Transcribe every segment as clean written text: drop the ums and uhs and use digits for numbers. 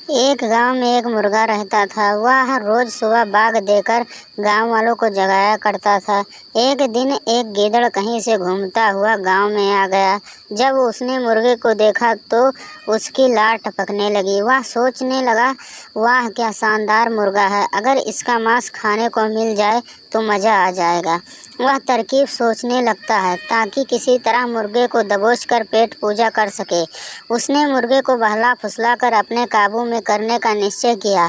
एक गांव में एक मुर्गा रहता था। वह रोज सुबह बाग देकर गांव वालों को जगाया करता था। एक दिन एक गीदड़ कहीं से घूमता हुआ गांव में आ गया। जब उसने मुर्गे को देखा तो उसकी लार टपकने लगी। वह सोचने लगा, वाह क्या शानदार मुर्गा है, अगर इसका मांस खाने को मिल जाए तो मज़ा आ जाएगा। वह तरकीब सोचने लगता है ताकि किसी तरह मुर्गे को दबोच कर पेट पूजा कर सके। उसने मुर्गे को बहला फुसला कर अपने काबू में करने का निश्चय किया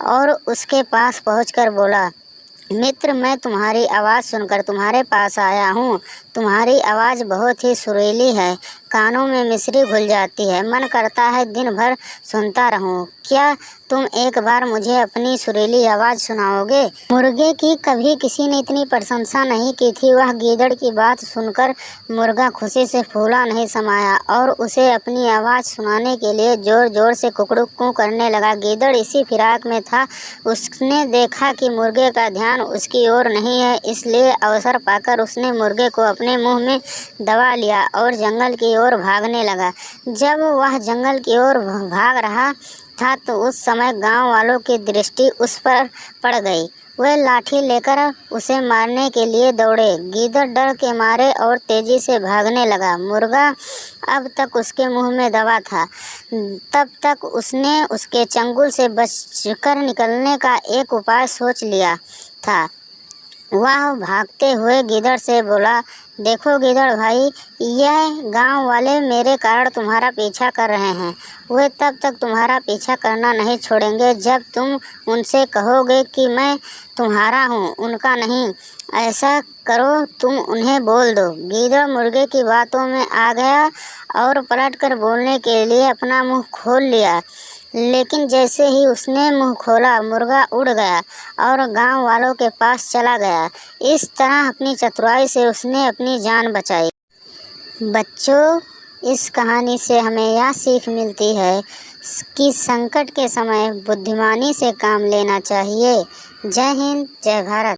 और उसके पास पहुंचकर बोला, मित्र, मैं तुम्हारी आवाज़ सुनकर तुम्हारे पास आया हूँ। तुम्हारी आवाज़ बहुत ही सुरीली है, कानों में मिश्री घुल जाती है, मन करता है दिन भर सुनता रहूं। क्या तुम एक बार मुझे अपनी सुरीली आवाज़ सुनाओगे? मुर्गे की कभी किसी ने इतनी प्रशंसा नहीं की थी। वह गीदड़ की बात सुनकर मुर्गा खुशी से फूला नहीं समाया और उसे अपनी आवाज़ सुनाने के लिए ज़ोर ज़ोर से कुकड़ू करने लगा। गीदड़ इसी फिराक में था। उसने देखा कि मुर्गे का ध्यान उसकी ओर नहीं है, इसलिए अवसर पाकर उसने मुर्गे को अपने मुंह में दबा लिया और जंगल की ओर भागने लगा। जब वह जंगल की ओर भाग रहा था तो उस समय गांव वालों की दृष्टि उस पर पड़ गई। वे लाठी लेकर उसे मारने के लिए दौड़े। गीदड़ डर के मारे और तेजी से भागने लगा। मुर्गा अब तक उसके मुंह में दबा था। तब तक उसने उसके चंगुल से बचकर निकलने का एक उपाय सोच लिया था। वह भागते हुए गीदड़ से बोला, देखो गीदड़ भाई, यह गांव वाले मेरे कारण तुम्हारा पीछा कर रहे हैं। वे तब तक तुम्हारा पीछा करना नहीं छोड़ेंगे जब तुम उनसे कहोगे कि मैं तुम्हारा हूँ, उनका नहीं। ऐसा करो, तुम उन्हें बोल दो। गीदड़ मुर्गे की बातों में आ गया और पलटकर बोलने के लिए अपना मुंह खोल लिया, लेकिन जैसे ही उसने मुंह खोला मुर्गा उड़ गया और गांव वालों के पास चला गया। इस तरह अपनी चतुराई से उसने अपनी जान बचाई। बच्चों, इस कहानी से हमें यह सीख मिलती है कि संकट के समय बुद्धिमानी से काम लेना चाहिए। जय हिंद, जय भारत।